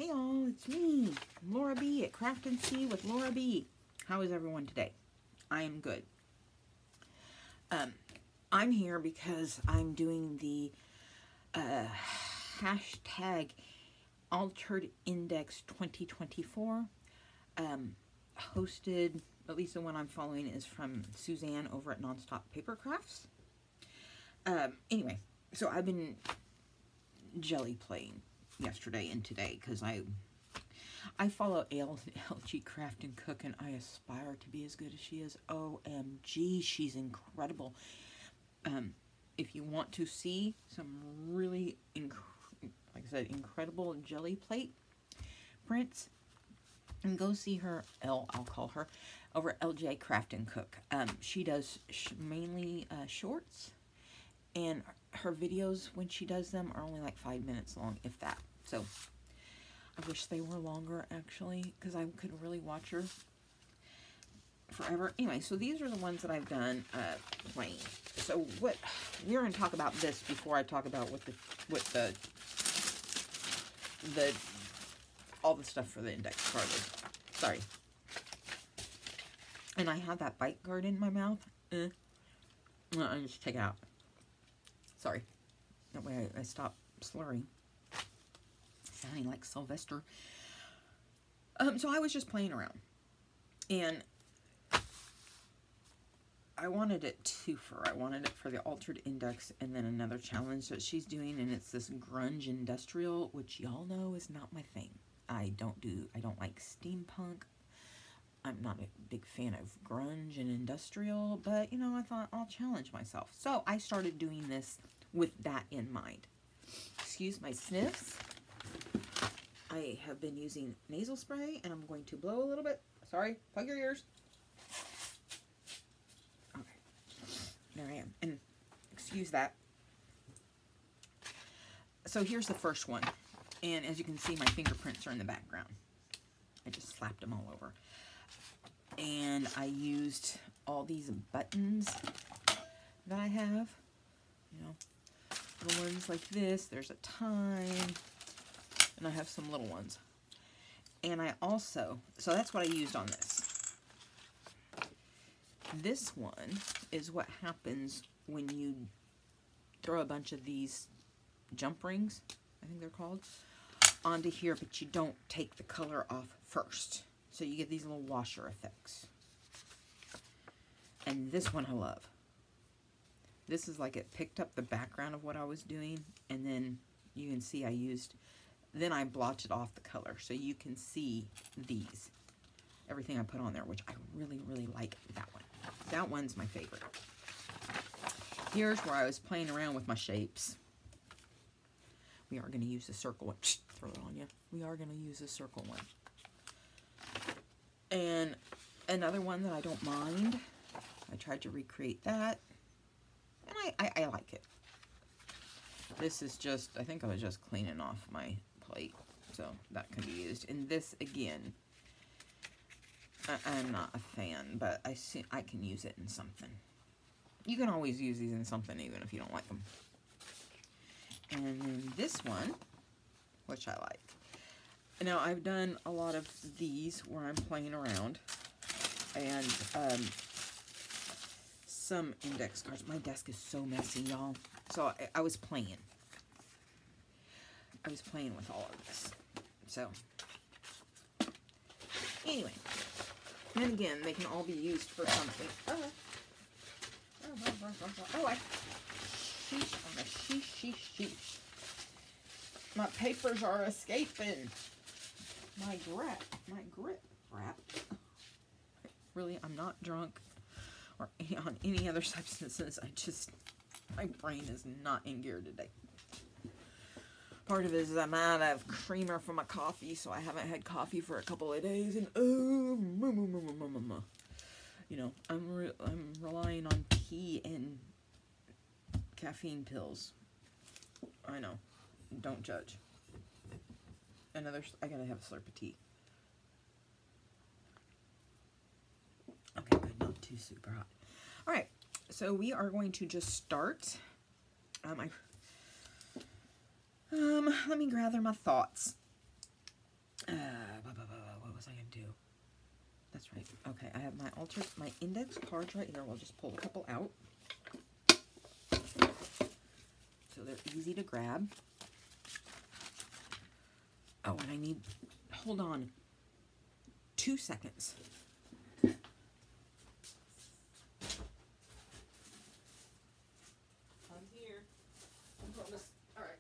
Hey y'all, it's me, Laura B at Craft and See with Laura B. How is everyone today? I am good. I'm here because I'm doing the hashtag Altered Index 2024. Hosted, at least the one I'm following is from Suzanne over at Nonstop Paper Crafts. Anyway, so I've been jelly playing yesterday and today because I follow Elle Craft and Cook, and I aspire to be as good as she is. OMG, she's incredible. If you want to see some really, like I said, incredible jelly plate prints, and go see her, Elle, I'll call her, over at LJ Craft and Cook. She does mainly shorts, and her videos, when she does them, are only like 5 minutes long, if that. So, I wish they were longer, actually, because I could really watch her forever. Anyway, so these are the ones that I've done plain. So, what we're going to talk about this before I talk about what the all the stuff for the index card is. Sorry. And I have that bite guard in my mouth. I just take it out. Sorry. That way I stop slurring. Sounding like Sylvester. So I was just playing around. And I wanted it twofer. I wanted it for the Altered Index and then another challenge that she's doing. And it's this grunge industrial, which y'all know is not my thing. I don't like steampunk. I'm not a big fan of grunge and industrial, but, you know, I thought I'll challenge myself. So I started doing this with that in mind. Excuse my sniffs. I have been using nasal spray, and I'm going to blow a little bit. Sorry, plug your ears. Okay, there I am. And excuse that. So here's the first one. And as you can see, my fingerprints are in the background. I just slapped them all over. And I used all these buttons that I have. You know, little ones like this. There's a time. And I have some little ones. And I also, so that's what I used on this. This one is what happens when you throw a bunch of these jump rings, I think they're called, onto here, but you don't take the color off first. So you get these little washer effects. And this one I love. This is like it picked up the background of what I was doing, and then you can see then I blotched off the color so you can see everything I put on there, which I really, really like that one. That one's my favorite. Here's where I was playing around with my shapes. We are going to use the circle one. Throw it on you. We are going to use the circle one. And another one that I don't mind. I tried to recreate that. And I like it. This is just, I think I was just cleaning off my plate. So that can be used. And this, again, I'm not a fan, but I can use it in something. You can always use these in something even if you don't like them. And then this one, which I like. Now, I've done a lot of these where I'm playing around. And some index cards. My desk is so messy, y'all. So I was playing. I was playing with all of this. So, anyway. And again, they can all be used for something. Sheesh. My papers are escaping. My grip wrap. Really, I'm not drunk or on any other substances. My brain is not in gear today. Part of it is I'm out of creamer for my coffee, so I haven't had coffee for a couple of days, and you know, I'm relying on tea and caffeine pills. I know. Don't judge. I gotta have a slurp of tea. Okay, good. Not too super hot. All right, so we are going to just start. Let me gather my thoughts. What was I going to do? That's right. Okay, I have my index cards right here. We'll just pull a couple out. So they're easy to grab. Oh, and I need, hold on, 2 seconds. I'm here. I promise. All right.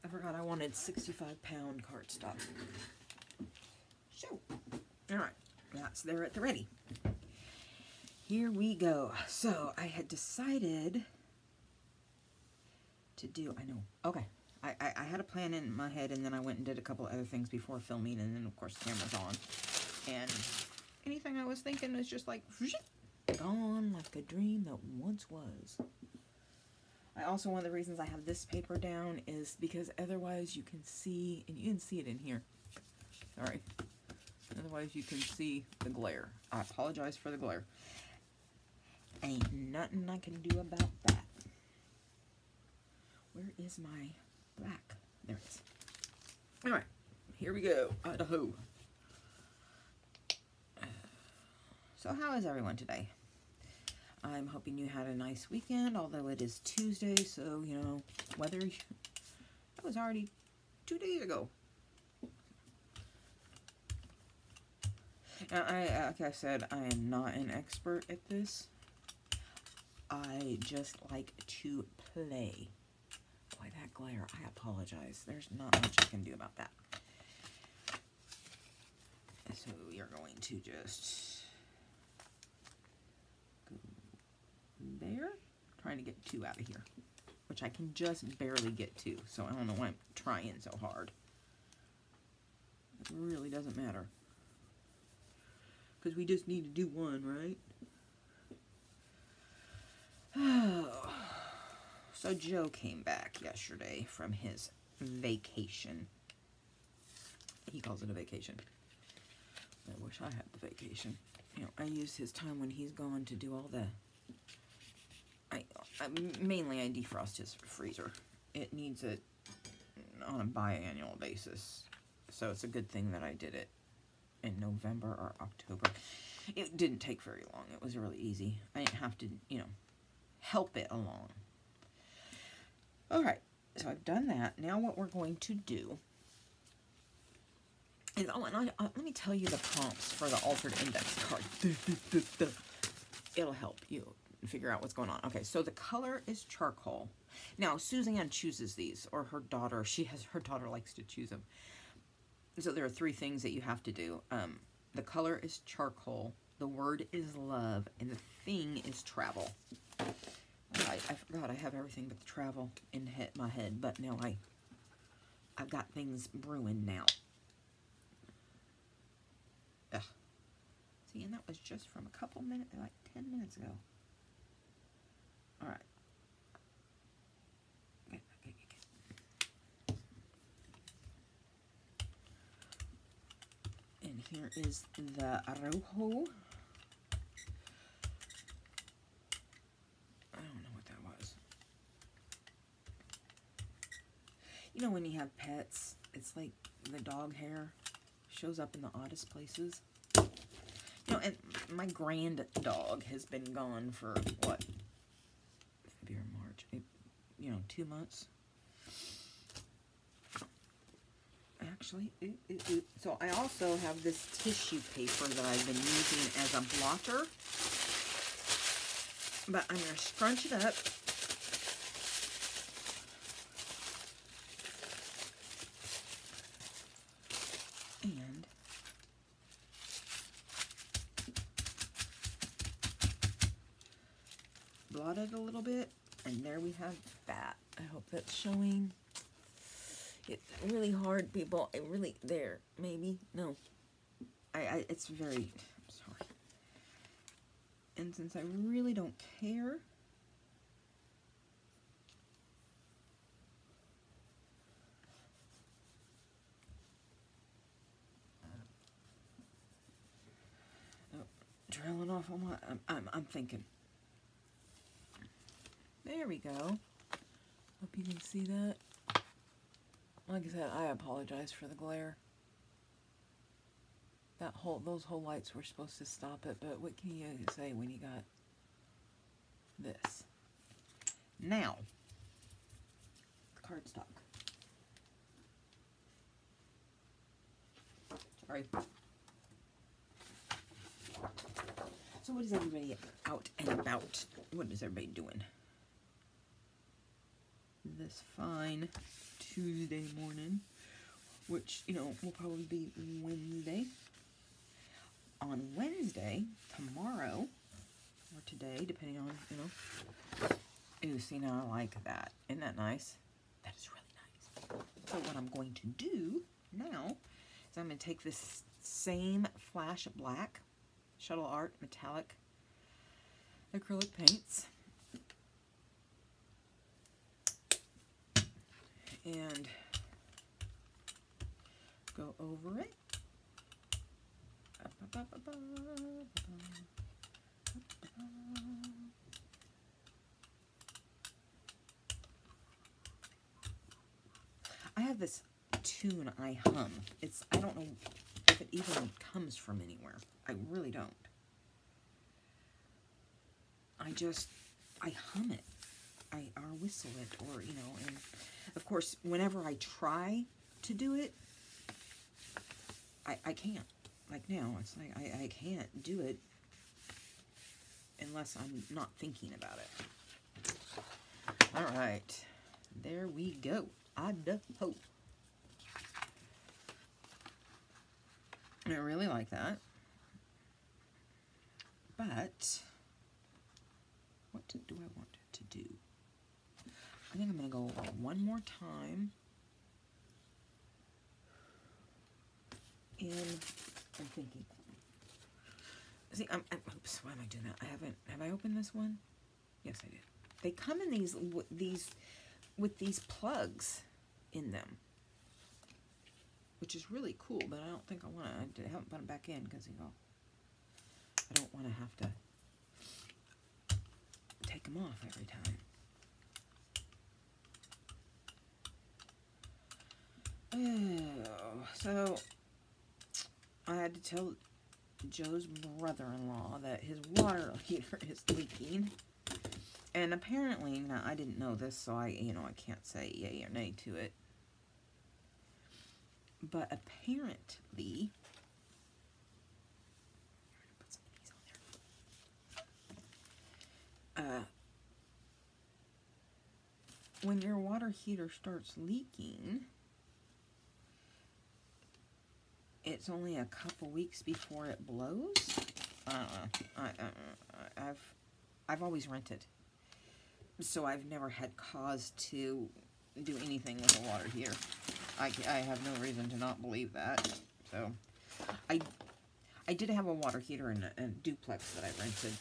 I forgot I wanted 65-pound cardstock. So, all right, that's there at the ready. Here we go. So I had decided to do, okay. I had a plan in my head, and then I went and did a couple other things before filming, and then of course the camera's on. And anything I was thinking is just like, gone like a dream that once was. One of the reasons I have this paper down is because otherwise you can see, and you can see it in here. Sorry. Otherwise you can see the glare. I apologize for the glare. Ain't nothing I can do about that. Where is my black? There it is. Alright, here we go. Idaho. So how is everyone today? I'm hoping you had a nice weekend, although it is Tuesday, so, you know, weather, that was already 2 days ago. Now, like I said, I am not an expert at this. I just like to play. Boy, that glare, I apologize. There's not much I can do about that. So you're going to just go there. Trying to get 2 out of here, which I can just barely get 2, so I don't know why I'm trying so hard. It really doesn't matter. Because we just need to do 1, right? Oh. So Joe came back yesterday from his vacation. He calls it a vacation. I wish I had the vacation. You know, I use his time when he's gone to do all the... mainly I defrost his freezer. It needs it on a biannual basis. So it's a good thing that I did it in November or October. It didn't take very long. It was really easy. I didn't have to, you know, help it along. Alright, so I've done that. Now what we're going to do is, let me tell you the prompts for the altered index card. It'll help you figure out what's going on. Okay, so the color is charcoal. Now, Suzanne chooses these, or her daughter. Her daughter likes to choose them. So there are 3 things that you have to do. The color is charcoal, the word is love, and the thing is travel. I forgot I have everything but the travel in my head, but now I've got things brewing now. Ugh. See, and that was just from a couple minutes, like 10 minutes ago. Alright. Okay. And here is the rojo. You know when you have pets, it's like the dog hair shows up in the oddest places. You know, and my grand dog has been gone for, what? February, March, 2 months. Actually, so I also have this tissue paper that I've been using as a blotter. But I'm going to scrunch it up. And blot it a little bit, and there we have that. I hope that's showing. It's really hard, people. It really, there, maybe, no. It's very, I'm sorry. And since I really don't care, trailing off on my, I'm thinking. There we go. Hope you can see that. Like I said, I apologize for the glare. those whole lights were supposed to stop it, but what can you say when you got this? Now, cardstock. Sorry. So what is everybody out and about? What is everybody doing? This fine Tuesday morning, which, you know, will probably be Wednesday. On Wednesday, tomorrow, or today, depending on, you know. Ooh, see, now I like that. Isn't that nice? That is really nice. So what I'm going to do now is I'm going to take this same Flash Black Shuttle Art Metallic acrylic paints and go over it. I have this tune I hum. I don't know if it even comes from anywhere. I really don't. I hum it. Or whistle it, or, you know, and of course, whenever I try to do it, I can't. Like now, it's like I can't do it unless I'm not thinking about it. All right, there we go. Idaho. I really like that. But what do I want to do? I think I'm going to go one more time. And I'm thinking. See, oops, why am I doing that? Have I opened this one? Yes, I did. They come in with these plugs in them, which is really cool, but I don't think I want to. I haven't put them back in because, you know, I don't want to have to take them off every time. Oh, so I had to tell Joe's brother-in-law that his water heater is leaking. And apparently, now I didn't know this, so I can't say yay or nay to it. But apparently, put some of these on there. When your water heater starts leaking, it's only a couple weeks before it blows. I've always rented, so I've never had cause to do anything with a water heater. I have no reason to not believe that. So I did have a water heater in a duplex that I rented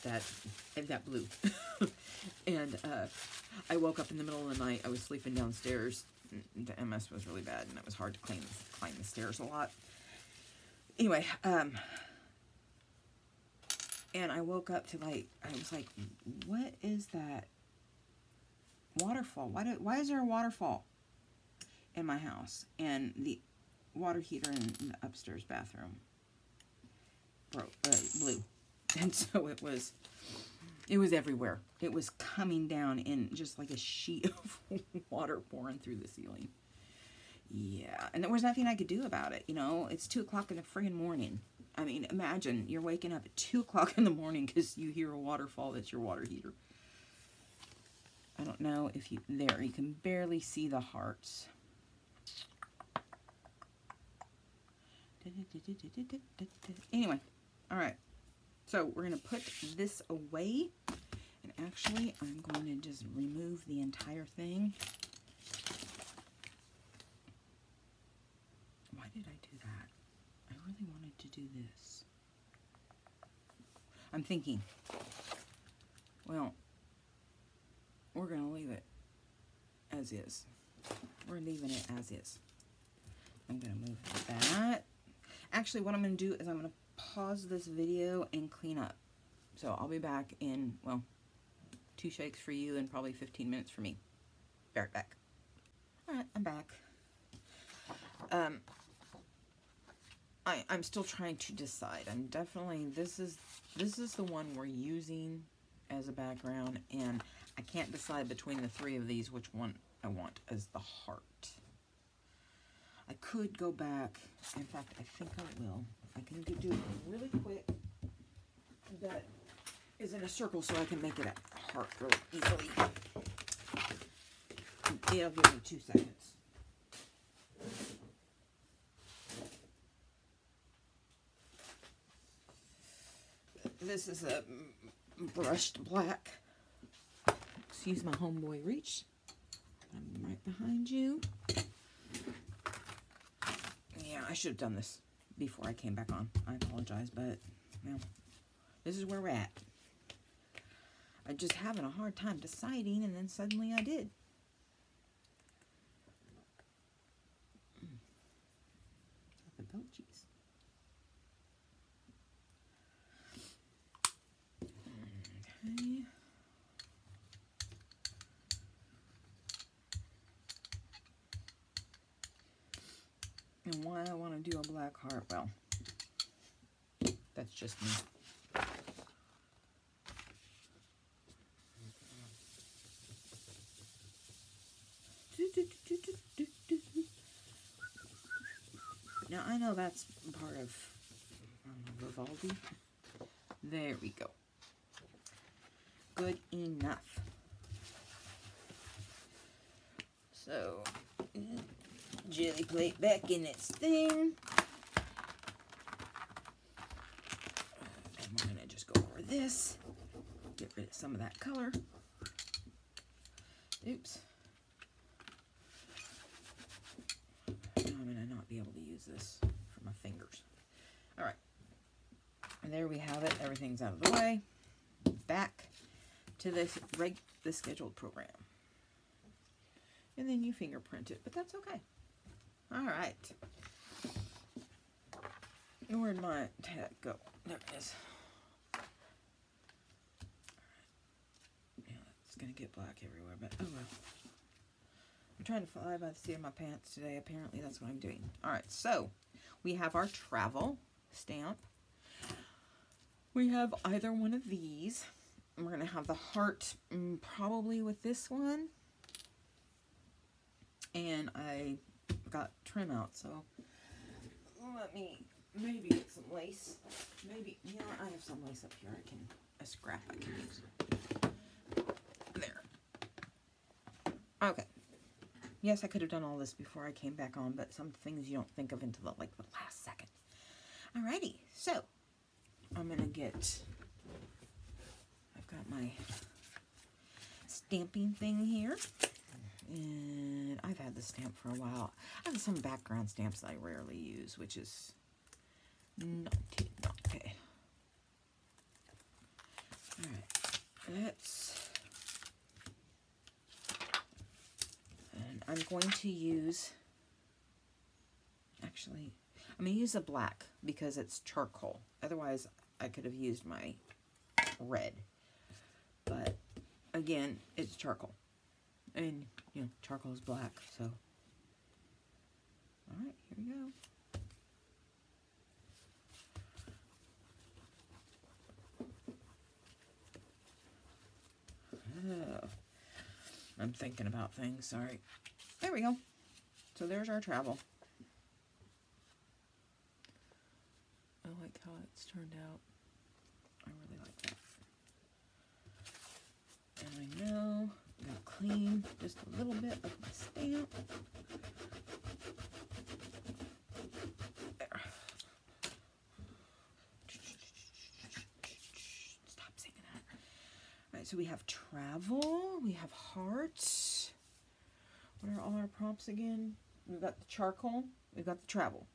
that blew. And I woke up in the middle of the night. I was sleeping downstairs. The MS was really bad, and it was hard to climb the stairs a lot. Anyway, and I woke up to, like, I was like, what is that waterfall? Why is there a waterfall in my house? And the water heater in the upstairs bathroom blew. And so it was everywhere. It was coming down in just like a sheet of water pouring through the ceiling. Yeah, and there was nothing I could do about it, you know. It's 2 o'clock in the friggin' morning. I mean, imagine you're waking up at 2 o'clock in the morning because you hear a waterfall that's your water heater. I don't know if you can barely see the hearts. Anyway, all right. So we're going to put this away. And actually, I'm going to just remove the entire thing. Why did I do that? I really wanted to do this. I'm thinking, well, we're going to leave it as is. We're leaving it as is. I'm going to move that. Actually, what I'm going to do is I'm going to pause this video and clean up. So I'll be back in, well, 2 shakes for you and probably 15 minutes for me. Be right back. All right, I'm back. I'm still trying to decide. I'm definitely, this is the one we're using as a background, and I can't decide between the three of these which one I want as the heart. I could go back. In fact, I think I will. I can do it really quick. That is in a circle, so I can make it a heart really easily. It'll give me 2 seconds. This is a brushed black. Excuse my homeboy reach. I'm right behind you. Yeah, I should have done this before I came back on. I apologize, but, well, this is where we're at. I'm just having a hard time deciding, and then suddenly I did. The belt cheese. Okay. And why I want to do a black heart, well, that's just me. Now, I know that's part of Vivaldi. There we go. Good enough. So, jelly plate back in its thing. And we're going to just go over this. Get rid of some of that color. Oops. I'm going to not be able to use this for my fingers. Alright. And there we have it. Everything's out of the way. Back to the scheduled program. And then you fingerprint it, but that's okay. Alright. Where'd my tag go? There it is. Yeah, it's going to get black everywhere, but oh well. I'm trying to fly by the seat of my pants today. Apparently that's what I'm doing. Alright, so we have our travel stamp. We have either one of these. We're going to have the heart probably with this one. And I got trim out, so let me maybe get some lace. Maybe, yeah, I have some lace up here. A scrap I can use. There. Okay. Yes, I could have done all this before I came back on, but some things you don't think of until the last second. Alrighty, so I'm gonna get. I've got my stamping thing here, and I've had the stamp for a while. I have some background stamps that I rarely use, which is not okay. Alright, let's. And I'm going to use. Actually, I'm going to use a black because it's charcoal. Otherwise, I could have used my red. But, again, it's charcoal. And, you know, charcoal is black, so. Alright, here we go. Oh, I'm thinking about things, sorry. There we go. So there's our travel. I like how it's turned out. I really like that. And I know I'm going to clean just a little bit of my stamp. There. Stop saying that. Alright, so we have travel, we have hearts. What are all our prompts again? We've got the charcoal, we've got the travel.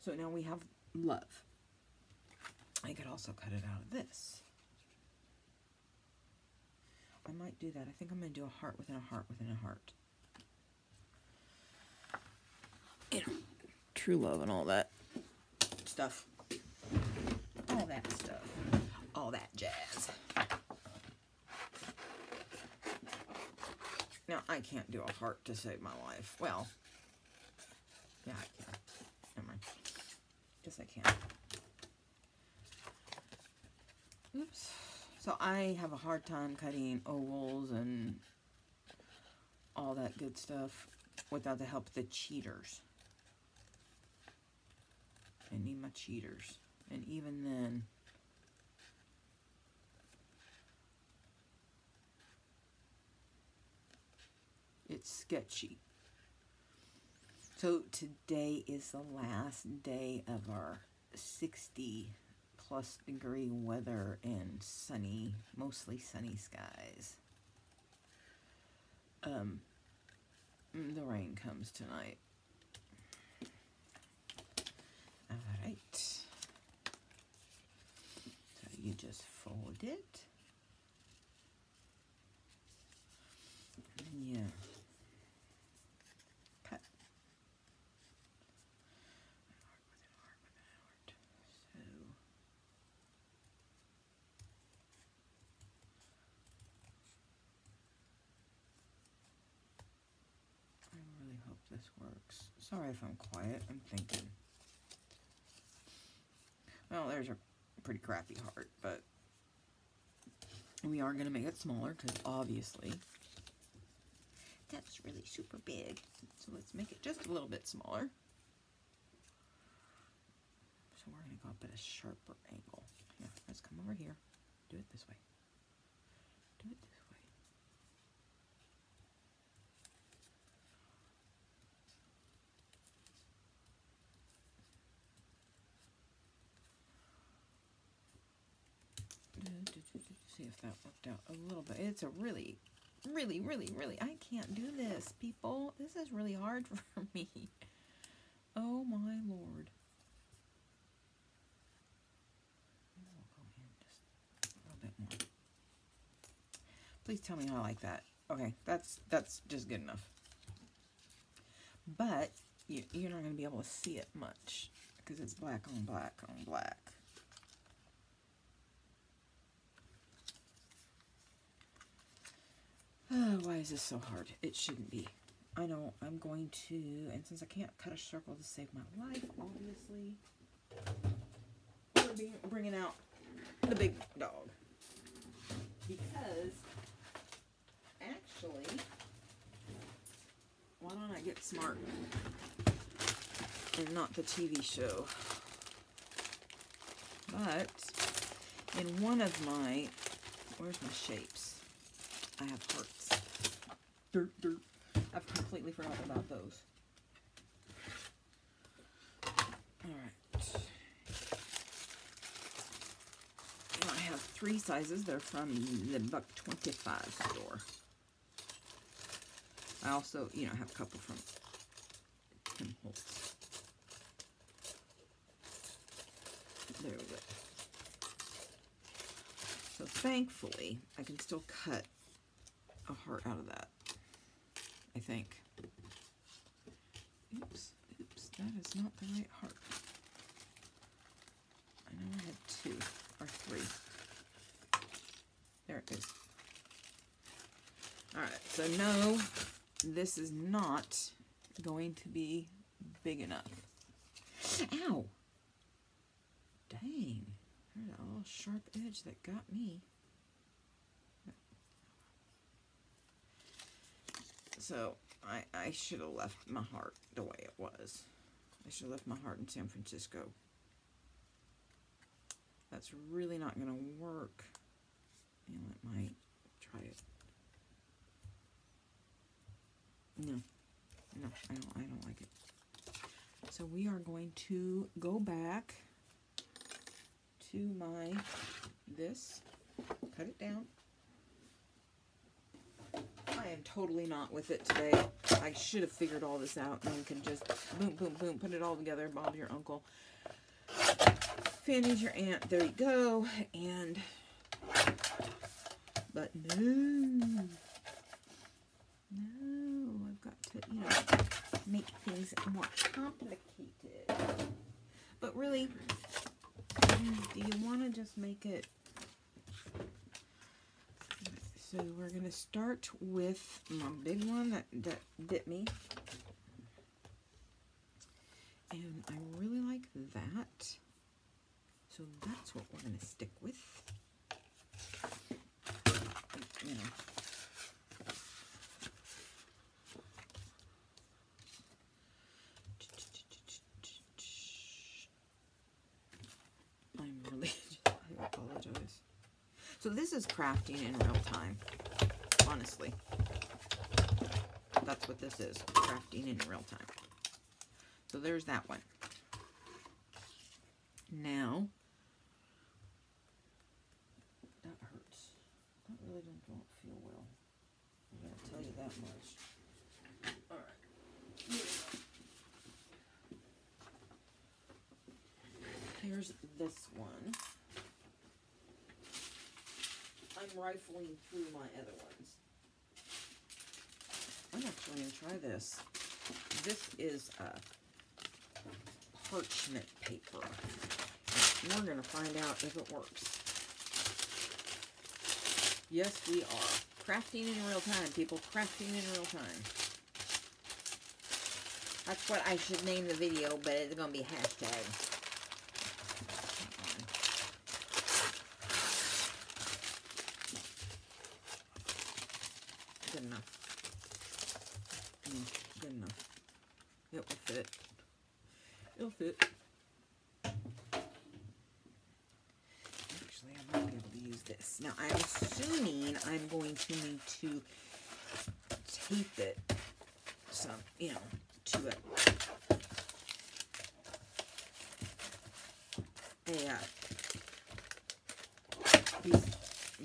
So now we have love. I could also cut it out of this. I might do that. I think I'm going to do a heart within a heart within a heart. You know, true love and all that stuff. All that stuff. All that jazz. Now, I can't do a heart to save my life. Well, yeah, I can. Never mind. So I have a hard time cutting ovals and all that good stuff without the help of the cheaters. I need my cheaters. And even then, it's sketchy. So today is the last day of our 60+ degree weather and sunny, mostly sunny skies. The rain comes tonight. Alright. So you just fold it. And you cut. So I really hope this works. Sorry if I'm quiet, I'm thinking. Well, there's a pretty crappy heart, but we are going to make it smaller because obviously that's really super big. So let's make it just a little bit smaller. So we're going to go up at a sharper angle. Here, let's come over here. Do it this way. Do it this way. See if that worked out a little bit. It's a really, I can't do this, people. This is really hard for me. Oh my Lord. We'll go in just a little bit more. Please tell me how I like that. Okay, that's just good enough. But you're not going to be able to see it much because it's black on black on black. Oh, why is this so hard? It shouldn't be. I know I'm going to, and since I can't cut a circle to save my life, obviously, we're bringing out the big dog. Because, actually, why don't I get smart and not the TV show? But, in one of my, where's my shapes? I have hearts. I've completely forgotten about those. Alright. I have 3 sizes. They're from the $1.25 store. I also, have a couple from Tim Holtz. There we go. So thankfully, I can still cut a heart out of that, I think. Oops, that is not the right heart. I know I had 2 or 3. There it is. Alright, so no, this is not going to be big enough. Ow! Dang, there's a little sharp edge that got me. So, I should have left my heart the way it was. I should have left my heart in San Francisco. That's really not going to work. And it might try it. No, I don't like it. So we are going to go back to my, cut it down. I am totally not with it today. I should have figured all this out and could just boom, boom, boom, put it all together. Bob's your uncle. Fanny's your aunt. There you go. And, but no, I've got to, make things more complicated. But really, do you want to just make it? So we're going to start with my big one that bit me. And I really like that. So that's what we're going to stick with. you know. I'm really, I apologize. So this is crafting in real time, honestly. That's what this is, crafting in real time. So there's that one. Now, that hurts. That really don't feel well. I'm going to tell you that much. Alright. Here's this one. I'm rifling through my other ones. I'm actually going to try this. This is parchment paper. We're going to find out if it works. Yes, we are. Crafting in real time, people. Crafting in real time. That's what I should name the video, but it's going to be hashtag. Good enough. Good enough. It will fit. It'll fit. Actually, I might be able to use this. Now, I'm assuming I'm going to need to tape it some, you know, to a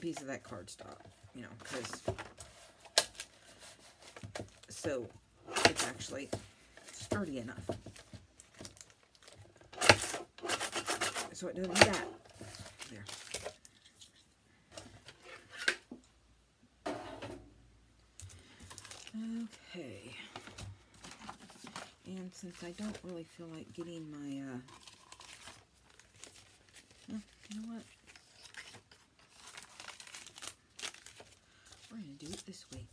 piece of that cardstock, you know, because so it's actually sturdy enough. So it doesn't do that. There. Okay. And since I don't really feel like getting my, well, you know what? We're going to do it this way.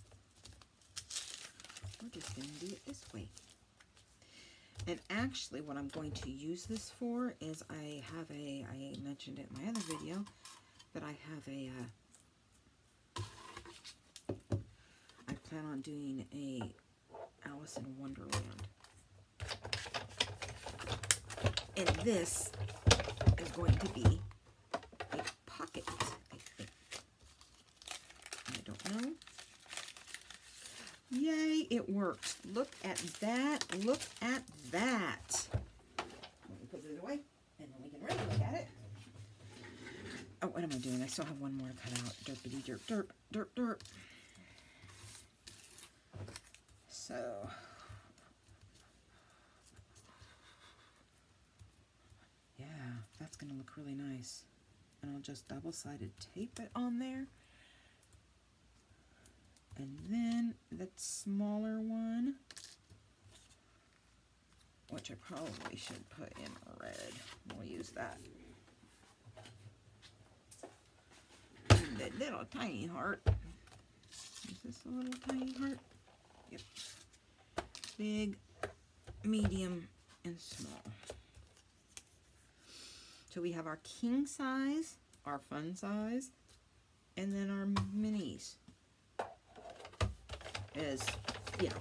We're just going to do it this way. And actually, what I'm going to use this for is I mentioned it in my other video, that I have I plan on doing a Alice in Wonderland. And this is going to be a pocket, I think. I don't know. Yay, it worked. Look at that. Look at that. Let me put this away, and then we can really look at it. Oh, what am I doing? I still have one more to cut out. Derpity derp, derp, derp, derp. So, yeah, that's going to look really nice. And I'll just double-sided tape it on there. And then that smaller one, which I probably should put in red. We'll use that. And the little tiny heart. Is this a little tiny heart? Yep. Big, medium, and small. So we have our king size, our fun size, and then our minis. As you know,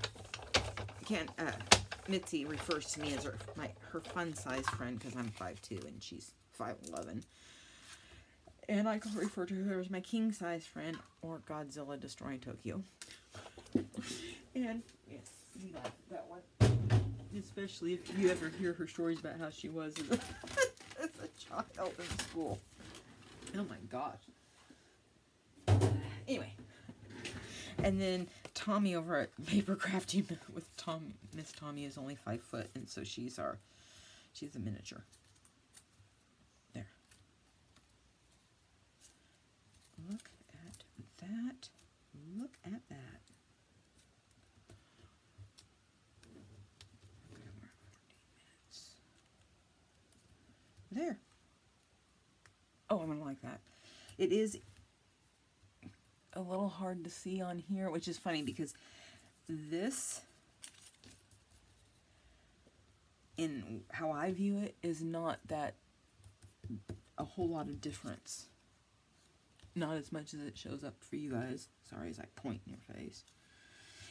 Mitzi refers to me as her fun size friend because I'm 5'2" and she's 5'11", and I can refer to her as my king size friend or Godzilla destroying Tokyo. And yes, we like that one, especially if you ever hear her stories about how she was as a child in school. Oh my gosh. Anyway. And then Tommi over at Paper Crafting with Miss Tommi is only 5 foot, and so she's a miniature. There. Look at that. Look at that. Okay, we're at 14 minutes. There. Oh, I'm gonna like that. It is a little hard to see on here, which is funny because this, in how I view it, is not that a whole lot of difference. Not as much as it shows up for you guys. Sorry as I point in your face.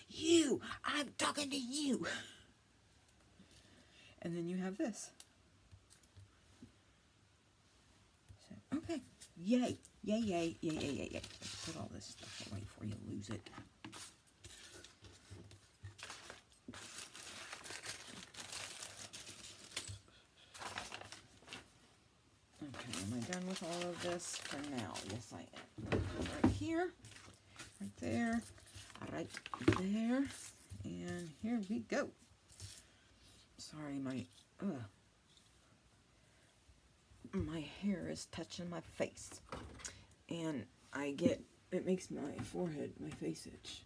You! I'm talking to you! And then you have this. So, okay. Yay! Yay, yay, yay, yay, yay, yay. Let's put all this stuff away before you lose it. Okay, am I done with all of this for now? Yes, I am. Right here, right there, right there, and here we go. Sorry, my hair is touching my face, and it makes my forehead, my face itch.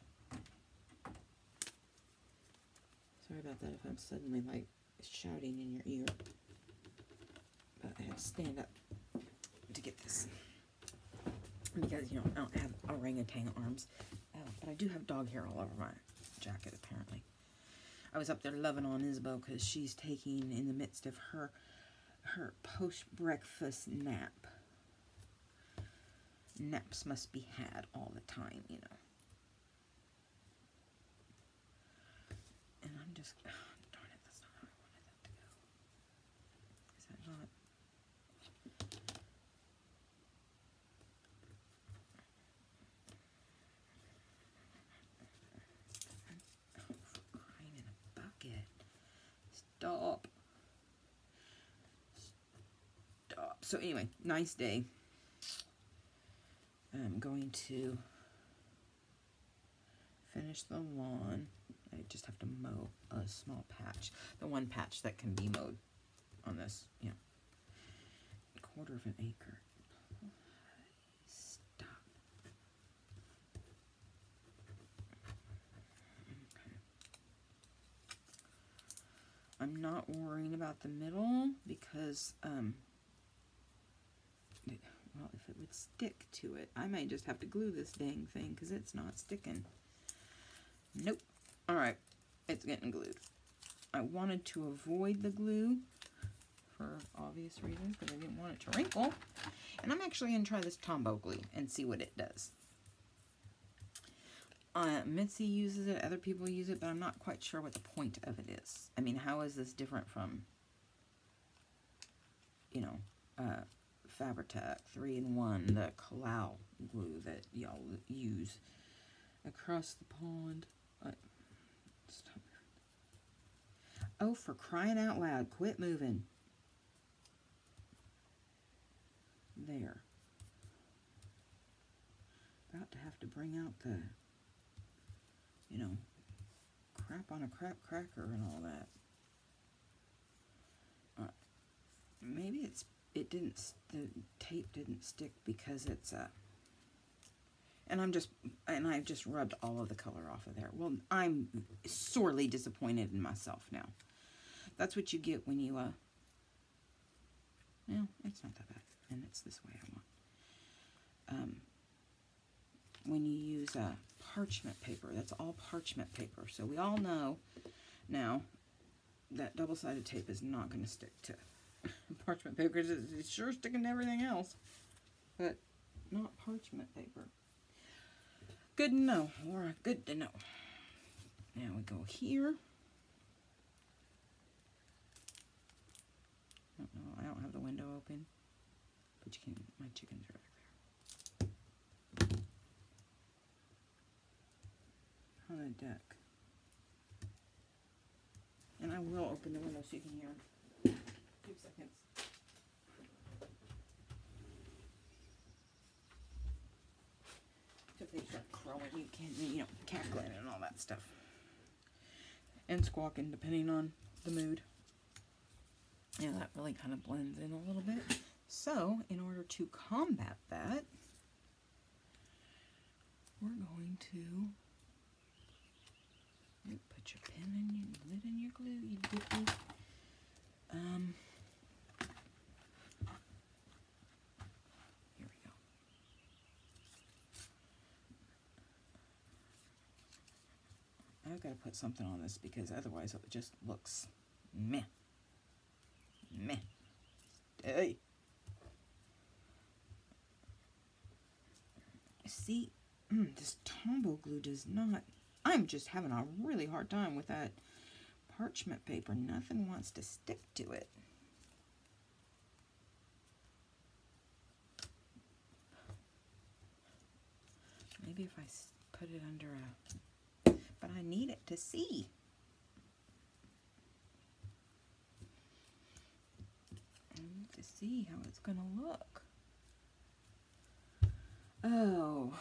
Sorry about that if I'm suddenly like shouting in your ear. But I had to stand up to get this because, you know, I don't have orangutan arms. But I do have dog hair all over my jacket, apparently. I was up there loving on Isabel because she's taking, in the midst of her post-breakfast nap. Naps must be had all the time, you know. And I'm just, oh, darn it, that's not how I wanted that to go. Is that not? Oh, for crying in a bucket. Stop. Stop. So anyway, nice day. I'm going to finish the lawn. I just have to mow a small patch. The one patch that can be mowed on this, you know, 1/4 of an acre. Stop. Okay. I'm not worrying about the middle because, well, if it would stick to it, I might just have to glue this dang thing because it's not sticking. Nope. Alright, it's getting glued. I wanted to avoid the glue for obvious reasons because I didn't want it to wrinkle. And I'm actually going to try this Tombow glue and see what it does. Mitzi uses it, other people use it, but I'm not quite sure what the point of it is. I mean, how is this different from, you know, Fabri-Tac 3-in-1, the Kalau glue that y'all use across the pond. Stop. Oh, for crying out loud, quit moving. There. About to have to bring out the, you know, crap on a crap cracker and all that. Maybe the tape didn't stick because it's and I've just rubbed all of the color off of there. Well, I'm sorely disappointed in myself now. That's what you get when you, well, it's not that bad. And it's this way I want. When you use parchment paper, that's all parchment paper. So we all know now that double-sided tape is not going to stick to parchment paper. It's sure sticking to everything else, but not parchment paper. Good to know, Laura. Good to know. Now we go here. I don't have the window open, but you can. My chickens are back there on the deck, and I will open the window so you can hear. 2 seconds. So if they start crowing, you can, you know, cackling and all that stuff. And squawking, depending on the mood. Yeah, that really kind of blends in a little bit. So, in order to combat that, we're going to put your pen in your lid in your glue, you dippy. Here we go. I've got to put something on this because otherwise it just looks meh. Meh. Hey. see, this Tombow glue does not, I'm just having a really hard time with that parchment paper. Nothing wants to stick to it. Maybe if I put it under a, but I need it to see. I need to see how it's going to look. Oh,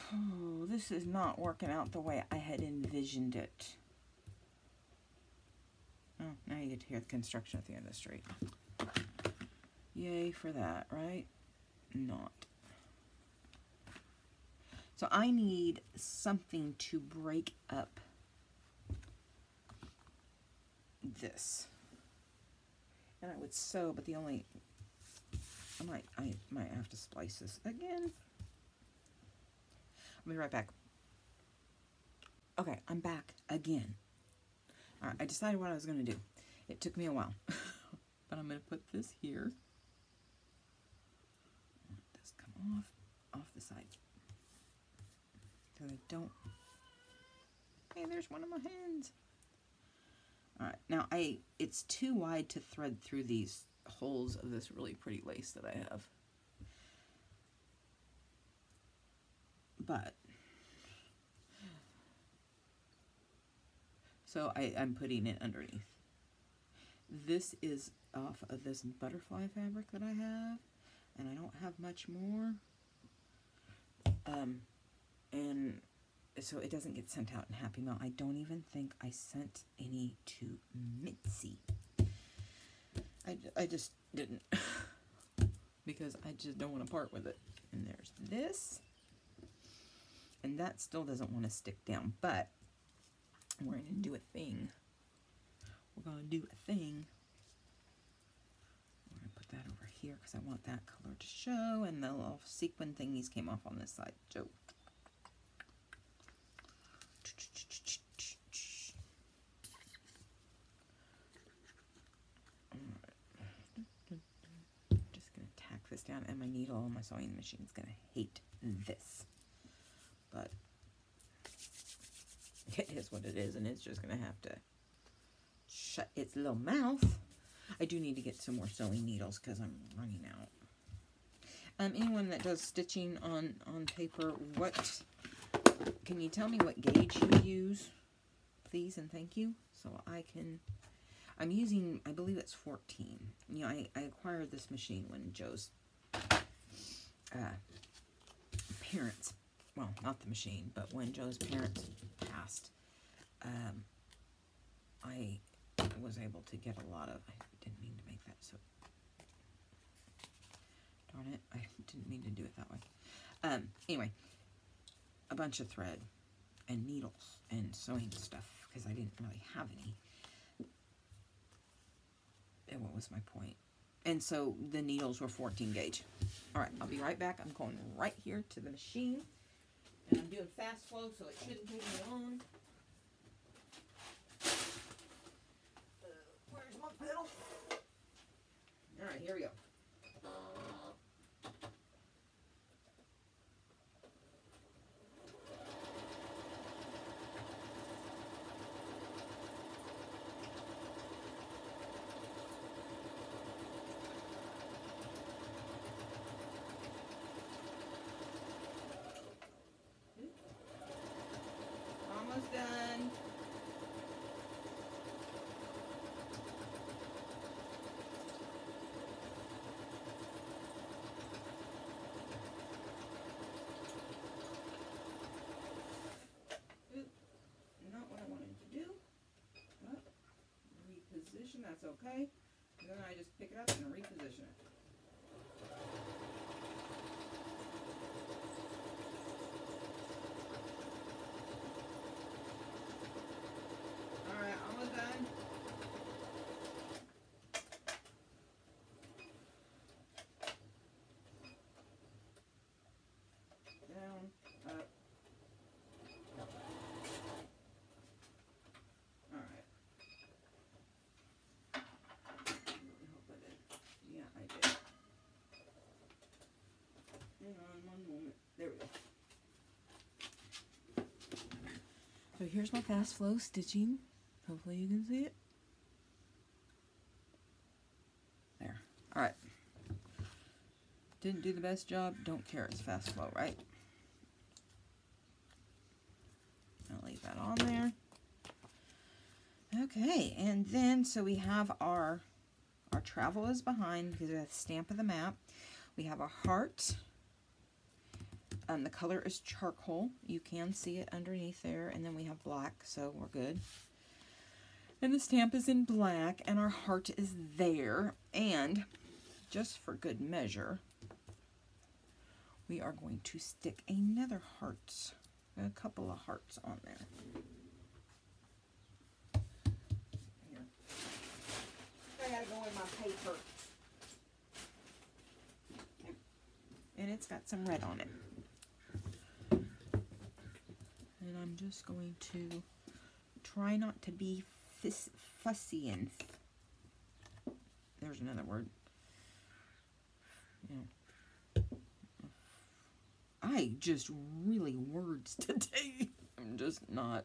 this is not working out the way I had envisioned it. Oh, now you get to hear the construction at the end of the street. Yay for that, right? Not. So I need something to break up this. And I would sew, but the only, I might have to splice this again. I'll be right back. Okay, I'm back again. All right, I decided what I was going to do. It took me a while, but I'm going to put this here. Let this come off the side. So I don't. Hey, there's one of my hands. All right, now it's too wide to thread through these holes of this really pretty lace that I have. But so I'm putting it underneath. This is off of this butterfly fabric that I have, and I don't have much more. And so it doesn't get sent out in Happy Mail. I don't even think I sent any to Mitzi. I just didn't because I just don't want to part with it. And there's this. And that still doesn't want to stick down, but we're going to do a thing. We're going to do a thing. We're going to put that over here because I want that color to show, and the little sequin thingies came off on this side. So, just going to tack this down, and my needle on my sewing machine is going to hate this. But it is what it is, and it's just going to have to shut its little mouth. I do need to get some more sewing needles because I'm running out. Anyone that does stitching on paper, can you tell me what gauge you use, please and thank you? So I'm using, I believe it's 14. You know, I acquired this machine when Joe's parents, well, not the machine, but when Joe's parents passed, I was able to get a lot of, I didn't mean to make that so, darn it, I didn't mean to do it that way. Anyway, a bunch of thread and needles and sewing stuff, because I didn't really have any. And what was my point? And so the needles were 14 gauge. All right, I'll be right back. I'm going right here to the machine. And I'm doing fast flow, so it shouldn't take me long. Where's my pedal? All right, here we go. Almost done. Oop, not what I wanted to do. But reposition, that's okay. And then I just pick it up and reposition it. Done. Down, up. All right. I hope I did. Yeah, I did. Hang on one moment. There we go. So here's my fast flow stitching. Hopefully you can see it. There. Alright. Didn't do the best job. Don't care. It's fast flow, right? I'll leave that on there. Okay, and then so we have our travel is behind because we have the stamp of the map. We have a heart. The color is charcoal. You can see it underneath there, and then we have black, so we're good. And the stamp is in black, and our heart is there. And just for good measure, we are going to stick another heart, a couple of hearts on there. Here. I gotta go in my paper. Okay. And it's got some red on it. And I'm just going to try not to be fussy and there's another word. Yeah. I just really words today. I'm just not.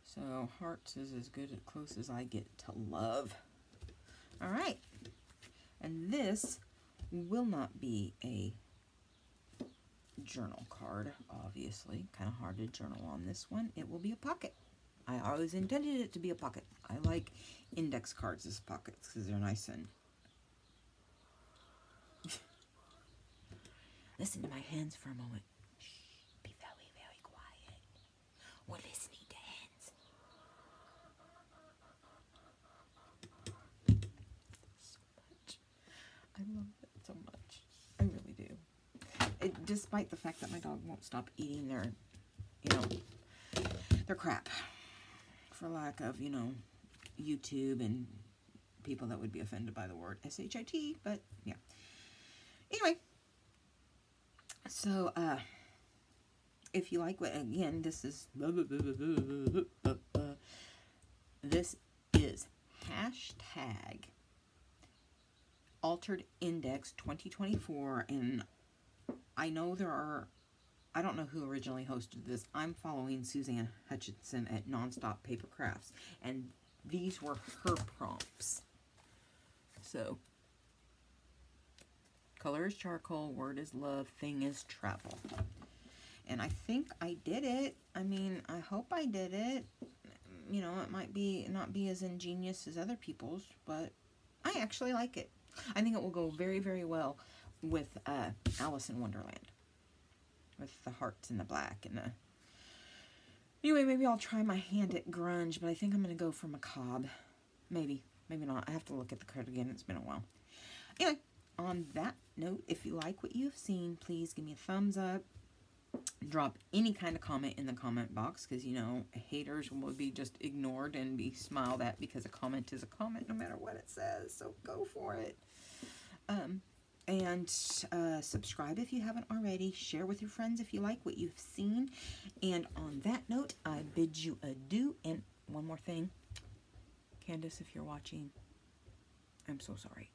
So hearts is as good as close as I get to love. All right, and this will not be a journal card, obviously. Kind of hard to journal on this one. It will be a pocket. I always intended it to be a pocket. I like index cards as pockets because they're nice and... Listen to my hands for a moment. Shh, be very, very quiet. We're listening to hands. I love it so much. I really do. Despite the fact that my dog won't stop eating their, their crap. For lack of, YouTube and people that would be offended by the word S-H-I-T, but yeah. Anyway, so, if you like what, again, this is, this is hashtag Altered Index 2024, and I know there are, I don't know who originally hosted this. I'm following Suzanne Hutchinson at Nonstop Paper Crafts, and these were her prompts. So, color is charcoal, word is love, thing is travel. And I think I did it. I mean, I hope I did it. It might be not be as ingenious as other people's, but I actually like it. I think it will go very, very well with Alice in Wonderland. With the hearts and the black and the... Anyway, maybe I'll try my hand at grunge, but I think I'm going to go for macabre. Maybe. Maybe not. I have to look at the card again. It's been a while. Anyway, on that note, if you like what you've seen, please give me a thumbs up. Drop any kind of comment in the comment box, because, haters will be just ignored and be smiled at because a comment is a comment no matter what it says. So go for it. And subscribe if you haven't already. Share with your friends if you like what you've seen. And on that note, I bid you adieu. And one more thing. Candace, if you're watching, I'm so sorry.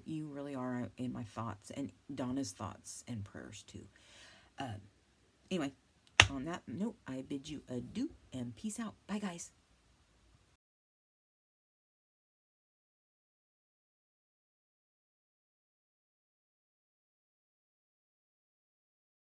You really are in my thoughts, and Donna's thoughts and prayers too. Anyway, on that note, I bid you adieu and peace out. Bye, guys.